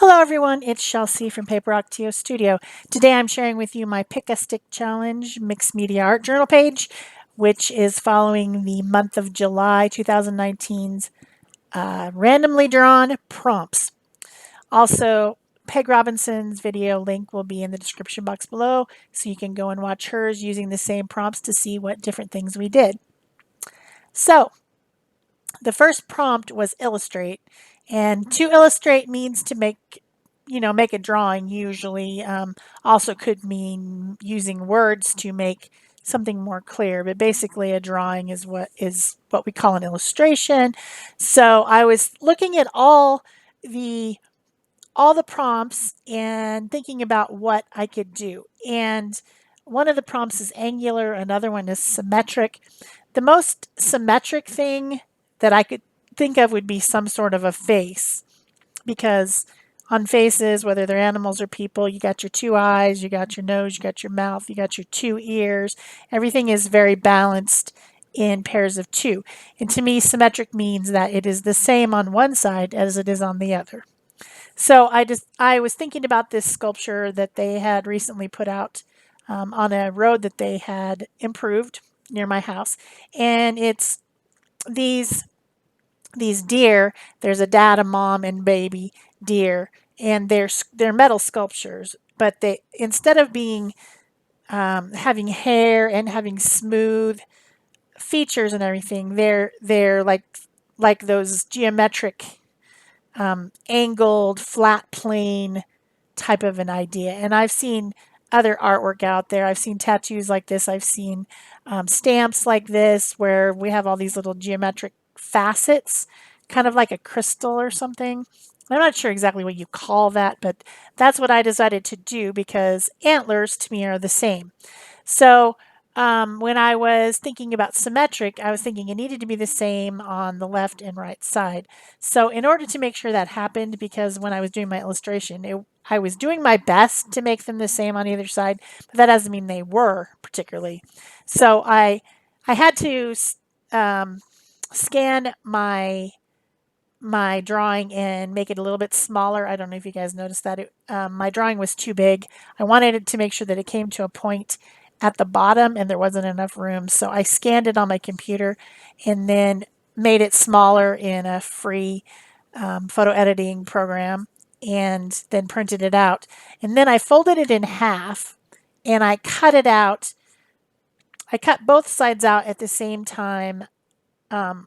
Hello everyone, it's Shel C from PaperOcotilloStudio. Today I'm sharing with you my Pick a Stick Challenge Mixed Media Art Journal page, which is following the month of July 2019's randomly drawn prompts. Also, Peg Robinson's video link will be in the description box below, so you can go and watch hers using the same prompts to see what different things we did. So, the first prompt was illustrate, and to illustrate means to make a drawing usually. Also could mean using words to make something more clear, but basically a drawing is what we call an illustration. So I was looking at the all the prompts and thinking about what I could do. And one of the prompts is angular, another one is symmetric. The most symmetric thing that I could think of would be some sort of a face, because on faces, whether they're animals or people, you got your two eyes, you got your nose, you got your mouth, you got your two ears. Everything is very balanced in pairs of two. And to me, symmetric means that it is the same on one side as it is on the other. So I was thinking about this sculpture that they had recently put out on a road that they had improved near my house, and it's these deer. There's a dad, a mom, and baby deer, and they're metal sculptures. But they, instead of being having hair and having smooth features and everything, they're like those geometric angled, flat plane type of an idea. And I've seen other artwork out there. I've seen tattoos like this. I've seen stamps like this where we have all these little geometric facets, kind of like a crystal or something. I'm not sure exactly what you call that, but that's what I decided to do because antlers to me are the same. So when I was thinking about symmetric, I was thinking it needed to be the same on the left and right side. So in order to make sure that happened, because when I was doing my illustration, I was doing my best to make them the same on either side, but that doesn't mean they were particularly. So I had to scan my drawing and make it a little bit smaller. I don't know if you guys noticed that. My drawing was too big. I wanted it to make sure that it came to a point at the bottom and there wasn't enough room. So I scanned it on my computer and then made it smaller in a free photo editing program and then printed it out. And then I folded it in half and I cut it out. I cut both sides out at the same time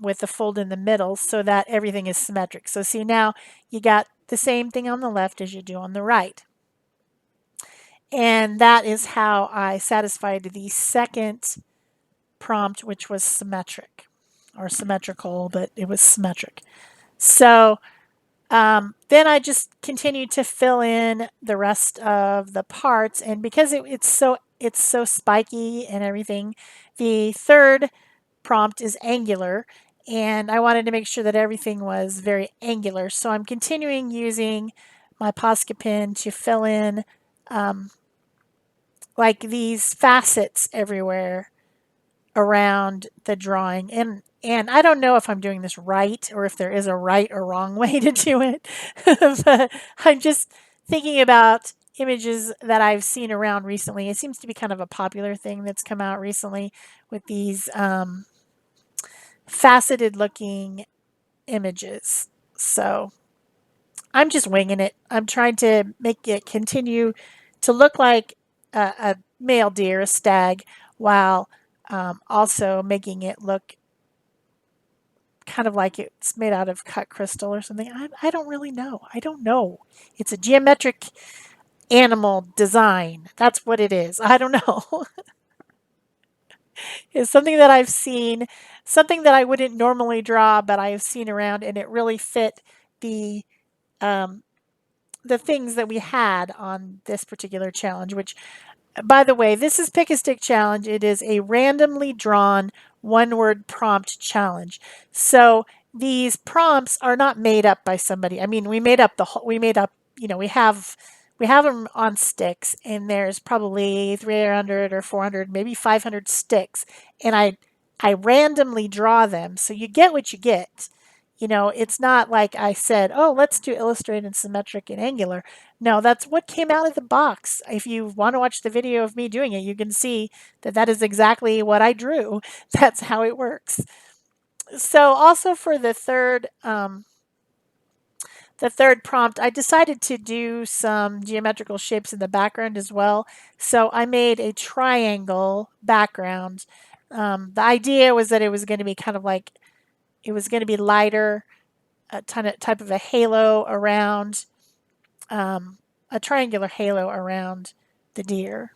with the fold in the middle so that everything is symmetric. So see, now you got the same thing on the left as you do on the right. And that is how I satisfied the second prompt, which was symmetric or symmetrical, but it was symmetric. So then I just continued to fill in the rest of the parts, and because it's so spiky and everything, the third prompt is angular, and I wanted to make sure that everything was very angular. So I'm continuing using my Posca pen to fill in like these facets everywhere around the drawing. And I don't know if I'm doing this right or if there is a right or wrong way to do it, but I'm just thinking about images that I've seen around recently. It seems to be kind of a popular thing that's come out recently with these faceted looking images. So I'm just winging it. I'm trying to make it continue to look like a male deer, a stag, while also making it look kind of like it's made out of cut crystal or something. I don't really know. I don't know. It's a geometric animal design. That's what it is. I don't know. It's something that I've seen, something that I wouldn't normally draw, but I have seen around, and it really fit the um, the things that we had on this particular challenge, which, by the way, this is Pick a Stick Challenge. It is a randomly drawn one-word prompt challenge. So these prompts are not made up by somebody. I mean, we made up we have them on sticks, and there's probably 300 or 400, maybe 500 sticks, and I randomly draw them. So you get what you get. You know, it's not like I said, oh, let's do illustrated, symmetric, and angular. No, that's what came out of the box. If you want to watch the video of me doing it, you can see that that is exactly what I drew. That's how it works. So also for the third prompt, I decided to do some geometrical shapes in the background as well. So I made a triangle background. The idea was that it was going to be kind of like, it was going to be lighter, a type of a halo around, a triangular halo around the deer.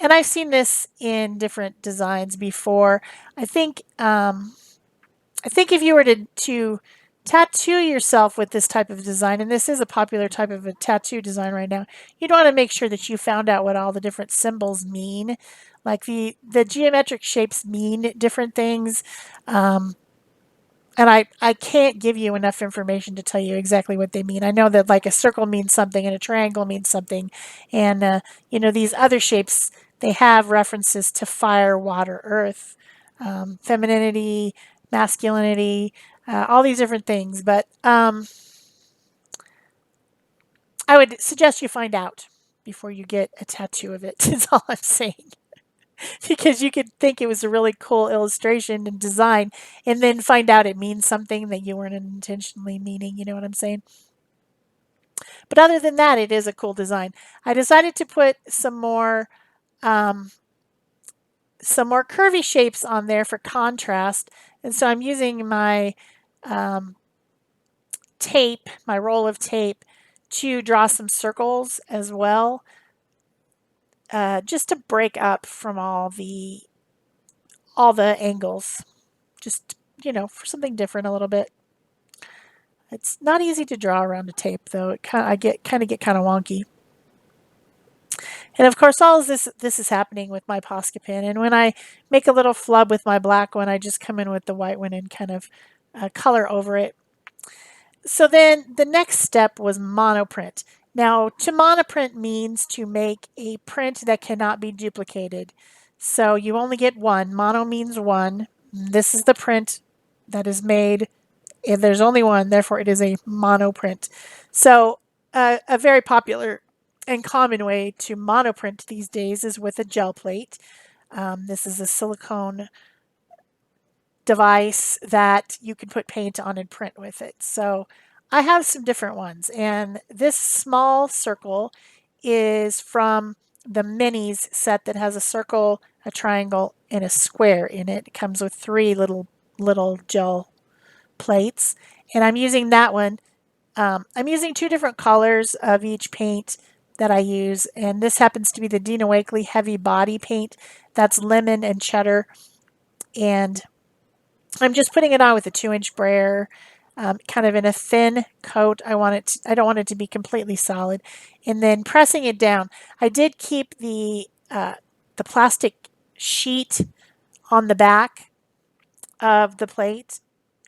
And I've seen this in different designs before. I think if you were to tattoo yourself with this type of design, and this is a popular type of a tattoo design right now, you'd want to make sure that you found out what all the different symbols mean. Like the geometric shapes mean different things. And I can't give you enough information to tell you exactly what they mean. I know that like a circle means something and a triangle means something. And, you know, these other shapes, they have references to fire, water, earth, femininity, masculinity, all these different things. But I would suggest you find out before you get a tattoo of it, is all I'm saying. Because you could think it was a really cool illustration and design and then find out it means something that you weren't intentionally meaning. You know what I'm saying? But other than that, it is a cool design. I decided to put um, some more curvy shapes on there for contrast. And so I'm using my um, tape, my roll of tape, to draw some circles as well, just to break up from all the angles. Just, you know, for something different a little bit. It's not easy to draw around a tape though. I get kind of wonky. And of course, all of this is happening with my Posca pen. And when I make a little flub with my black one, I just come in with the white one and kind of color over it. So then the next step was monoprint. Now, to monoprint means to make a print that cannot be duplicated. So you only get one. Mono means one. This is the print that is made. If there's only one, therefore it is a monoprint. So a very popular and common way to monoprint these days is with a gel plate. This is a silicone device that you can put paint on and print with it. So I have some different ones, and this small circle is from the minis set that has a circle, a triangle, and a square in it. It comes with three little gel plates, and I'm using that one. I'm using two different colors of each paint that I use, and this happens to be the Dina Wakely Heavy Body Paint. That's lemon and cheddar, and I'm just putting it on with a 2-inch brayer, kind of in a thin coat. I don't want it to be completely solid, and then pressing it down. I did keep the plastic sheet on the back of the plate,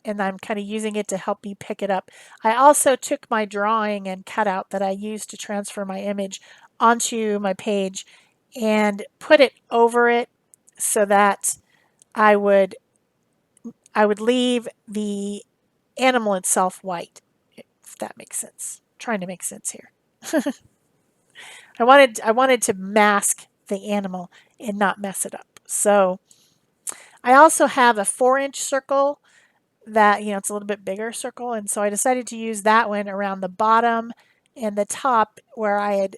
and I'm kind of using it to help me pick it up. I also took my drawing and cutout that I used to transfer my image onto my page and put it over it so that I would leave the animal itself white, if that makes sense. I'm trying to make sense here. I wanted to mask the animal and not mess it up. So I also have a 4-inch circle that, you know, it's a little bit bigger circle, and so I decided to use that one around the bottom and the top where I had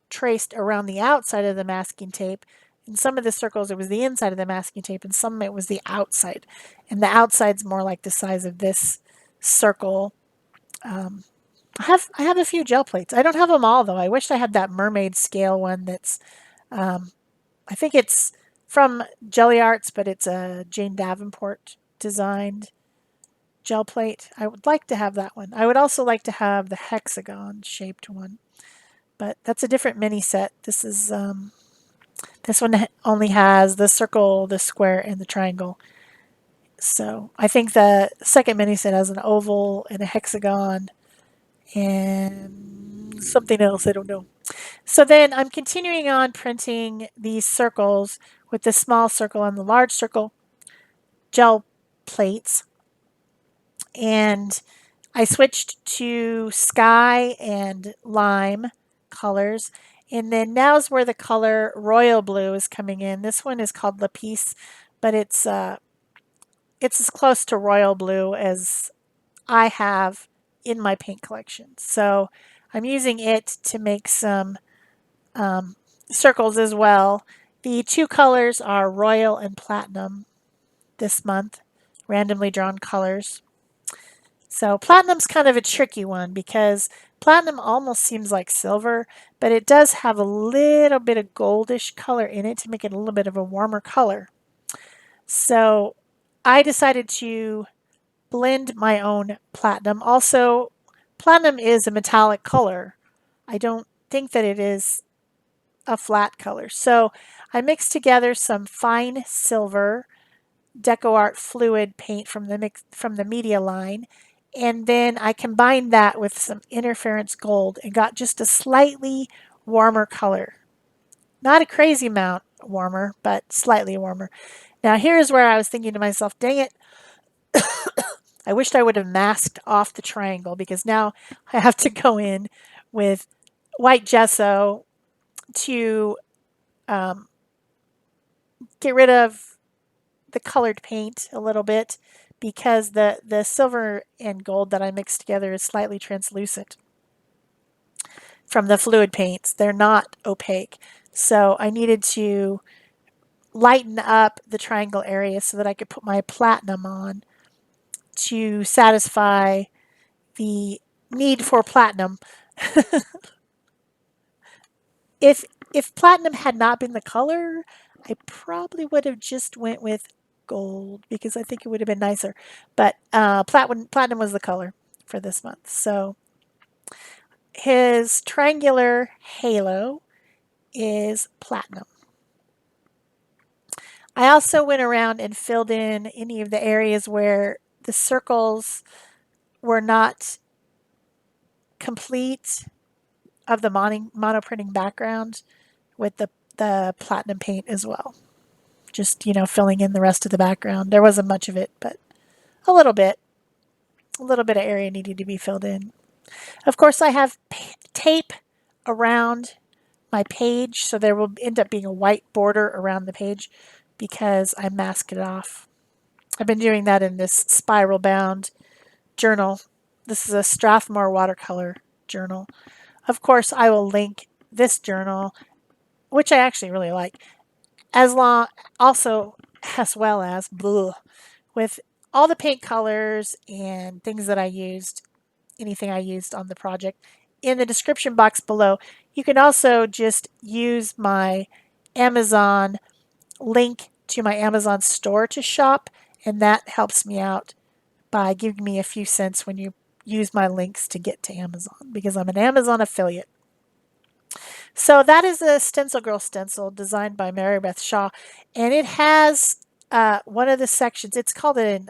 traced around the outside of the masking tape. In some of the circles it was the inside of the masking tape, and some it was the outside, and the outside's more like the size of this circle. I have a few gel plates. I don't have them all though. I wish I had that mermaid scale one that's I think it's from Jelly Arts, but it's a Jane Davenport designed gel plate. I would like to have that one. I would also like to have the hexagon shaped one, but that's a different mini set. This one only has the circle, the square, and the triangle. So I think the second mini set has an oval and a hexagon and something else, I don't know. So then I'm continuing on printing these circles with the small circle and the large circle gel plates. and I switched to sky and lime colors. And then now's where the color royal blue is coming in. This one is called Lapis, but it's as close to royal blue as I have in my paint collection. So I'm using it to make some circles as well. The two colors are royal and platinum this month, randomly drawn colors. So platinum's kind of a tricky one because platinum almost seems like silver, but it does have a little bit of goldish color in it to make it a little bit of a warmer color. So I decided to blend my own platinum. Also, platinum is a metallic color. I don't think that it is a flat color. So I mixed together some fine silver Decoart Fluid paint from the media line, and then I combined that with some interference gold and got just a slightly warmer color. Not a crazy amount warmer, but slightly warmer. Now here's where I was thinking to myself, dang it, I wished I would have masked off the triangle because now I have to go in with white gesso to um, get rid of the colored paint a little bit because the silver and gold that I mixed together is slightly translucent from the fluid paints. They're not opaque. So I needed to lighten up the triangle area so that I could put my platinum on to satisfy the need for platinum. if if platinum had not been the color, I probably would have just went with gold because I think it would have been nicer. But platinum was the color for this month. So his triangular halo is platinum. I also went around and filled in any of the areas where the circles were not complete of the monoprinting background with the platinum paint as well. Just, filling in the rest of the background. There wasn't much of it, but a little bit. A little bit of area needed to be filled in. Of course, I have tape around my page, so there will end up being a white border around the page because I masked it off. I've been doing that in this spiral bound journal. This is a Strathmore watercolor journal. Of course, I will link this journal, which I actually really like, as long also as well as with all the paint colors and things that I used, anything I used on the project, in the description box below. You can also just use my Amazon link to my Amazon store to shop, and that helps me out by giving me a few cents when you use my links to get to Amazon because I'm an Amazon affiliate. So that is a Stencil Girl stencil designed by Mary Beth Shaw, and it has one of the sections. It's called an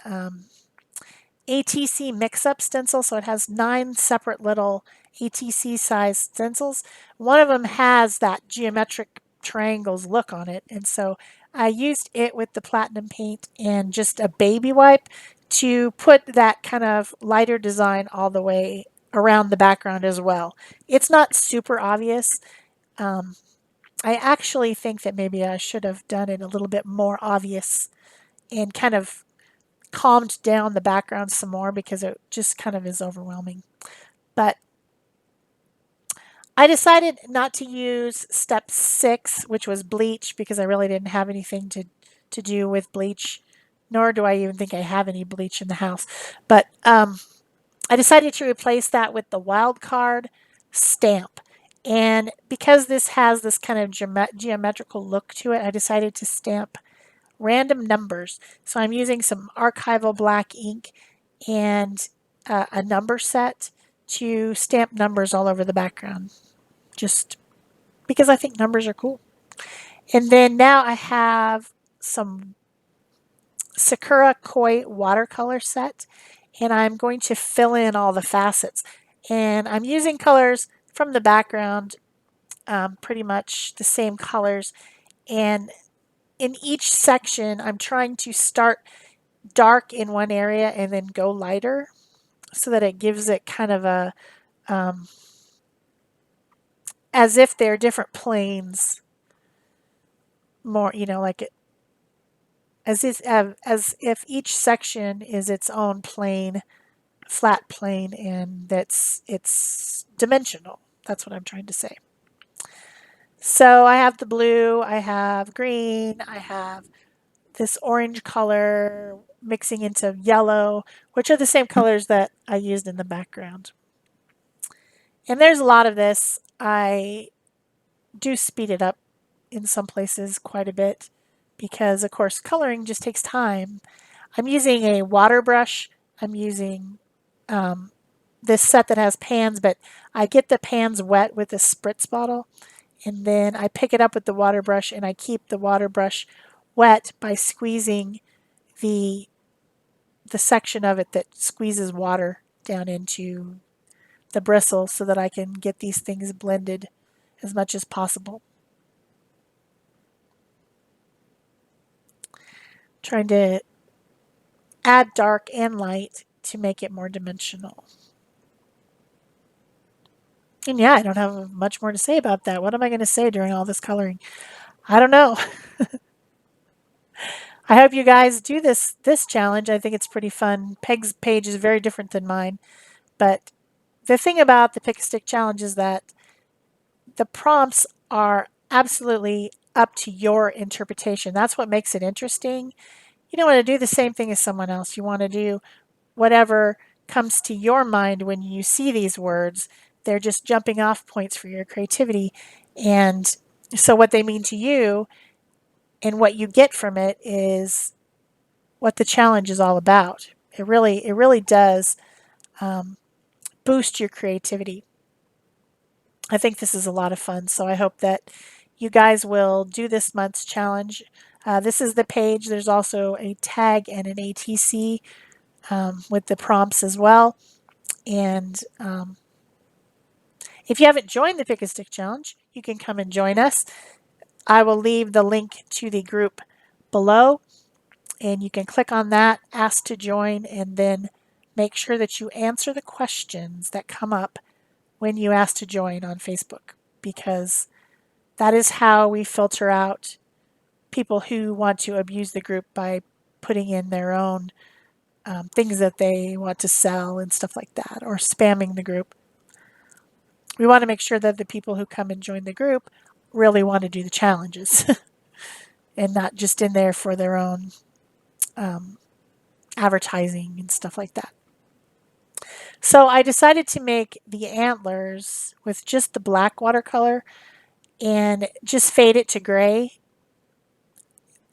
ATC mix-up stencil, so it has 9 separate little ATC size stencils. One of them has that geometric triangles look on it, and so I used it with the platinum paint and just a baby wipe to put that kind of lighter design all the way around the background as well. It's not super obvious. I actually think that maybe I should have done it a little bit more obvious and kind of calmed down the background some more because it just kind of is overwhelming. But I decided not to use step 6, which was bleach, because I really didn't have anything to do with bleach, nor do I even think I have any bleach in the house. But I decided to replace that with the wild card stamp. And because this has this kind of geometrical look to it, I decided to stamp random numbers. So I'm using some archival black ink and a number set to stamp numbers all over the background, just because I think numbers are cool. And then now I have some Sakura Koi watercolor set, and I'm going to fill in all the facets. And I'm using colors from the background, pretty much the same colors. And in each section, I'm trying to start dark in one area and then go lighter so that it gives it kind of a, um, as if they're different planes, more, like it, as if each section is its own plane, flat plane, and it's dimensional. That's what I'm trying to say. So I have the blue, I have green, I have this orange color mixing into yellow, which are the same colors that I used in the background. And there's a lot of this. I do speed it up in some places quite a bit because, of course, coloring just takes time. I'm using a water brush. I'm using this set that has pans, but I get the pans wet with a spritz bottle, and then I pick it up with the water brush, and I keep the water brush wet by squeezing the the section of it that squeezes water down into the bristle so that I can get these things blended as much as possible. Trying to add dark and light to make it more dimensional. And yeah, I don't have much more to say about that. What am I going to say during all this coloring? I don't know. I hope you guys do this challenge. I think it's pretty fun. Peg's page is very different than mine, but the thing about the pick a stick challenge is that the prompts are absolutely up to your interpretation. That's what makes it interesting. You don't want to do the same thing as someone else. You want to do whatever comes to your mind when you see these words. They're just jumping off points for your creativity. And so what they mean to you and what you get from it is what the challenge is all about. It really does boost your creativity. I think this is a lot of fun, so I hope that you guys will do this month's challenge. This is the page. There's also a tag and an ATC with the prompts as well. And if you haven't joined the Pick a Stick Challenge, you can come and join us. I will leave the link to the group below, and you can click on that, ask to join, and then make sure that you answer the questions that come up when you ask to join on Facebook, because that is how we filter out people who want to abuse the group by putting in their own things that they want to sell and stuff like that, or spamming the group. We want to make sure that the people who come and join the group really want to do the challenges and not just in there for their own advertising and stuff like that. So I decided to make the antlers with just the black watercolor and just fade it to gray,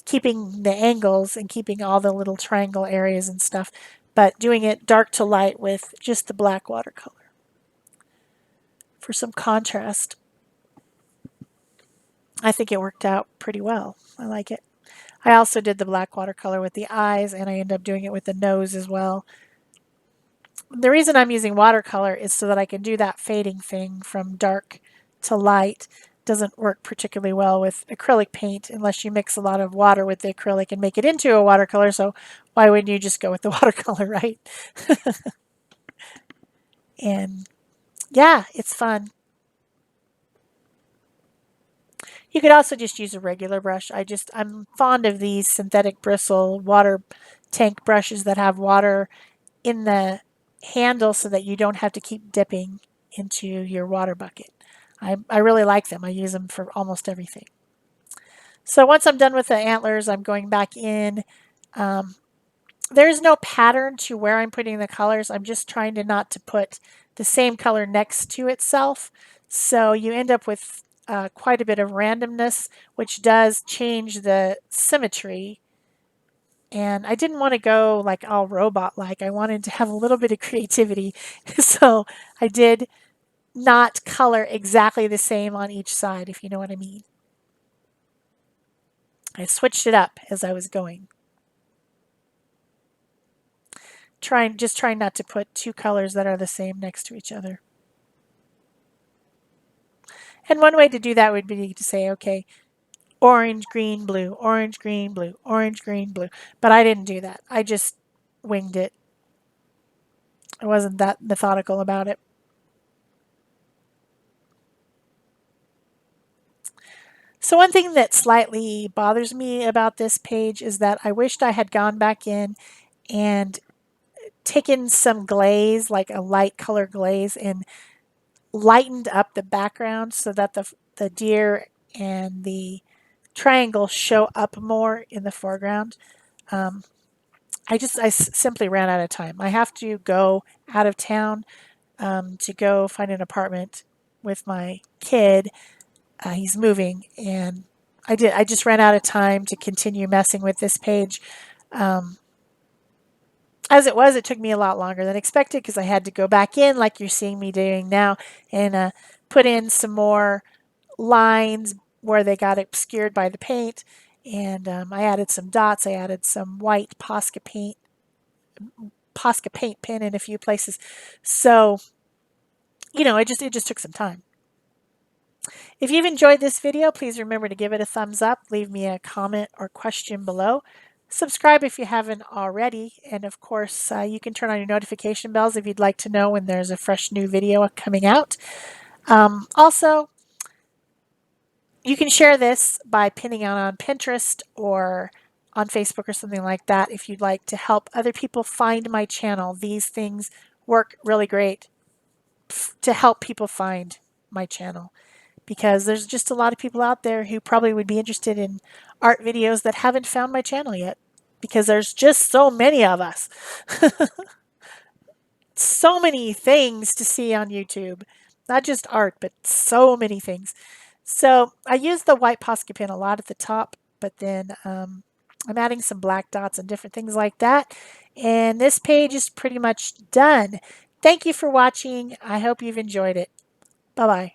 keeping the angles and keeping all the little triangle areas and stuff, but doing it dark to light with just the black watercolor for some contrast. I think it worked out pretty well. I like it. I also did the black watercolor with the eyes, and I ended up doing it with the nose as well. The reason I'm using watercolor is so that I can do that fading thing from dark to light. Doesn't work particularly well with acrylic paint unless you mix a lot of water with the acrylic and make it into a watercolor. So why wouldn't you just go with the watercolor, right? And yeah, it's fun. You could also just use a regular brush. I'm fond of these synthetic bristle water tank brushes that have water in the handle so that you don't have to keep dipping into your water bucket. I really like them. I use them for almost everything. So once I'm done with the antlers, I'm going back in. There's no pattern to where I'm putting the colors. I'm just trying to not to put the same color next to itself. So you end up with quite a bit of randomness, which does change the symmetry. And I didn't want to go like all robot-like. I wanted to have a little bit of creativity. So I did not color exactly the same on each side, if you know what I mean. I switched it up as I was going. Trying not to put two colors that are the same next to each other. And one way to do that would be to say, okay, orange, green, blue, orange, green, blue, orange, green, blue. But I didn't do that. I just winged it. I wasn't that methodical about it. So one thing that slightly bothers me about this page is that I wished I had gone back in and taken some glaze, like a light color glaze, and lightened up the background so that the deer and the triangle show up more in the foreground. Um, I simply ran out of time. I have to go out of town to go find an apartment with my kid. He's moving, and I just ran out of time to continue messing with this page. Um, as it was, it took me a lot longer than expected because I had to go back in, like you're seeing me doing now, and put in some more lines where they got obscured by the paint. And I added some dots. I added some white Posca paint pen in a few places. So, it just took some time. If you've enjoyed this video, please remember to give it a thumbs up, leave me a comment or question below. Subscribe if you haven't already, and of course, you can turn on your notification bells if you'd like to know when there's a fresh new video coming out. Also, you can share this by pinning out on Pinterest or on Facebook or something like that if you'd like to help other people find my channel. These things work really great to help people find my channel because there's just a lot of people out there who probably would be interested in art videos that haven't found my channel yet because there's just so many of us. So many things to see on YouTube. Not just art, but so many things. So I use the white Posca pen a lot at the top, but then I'm adding some black dots and different things like that. And this page is pretty much done. Thank you for watching. I hope you've enjoyed it. Bye-bye.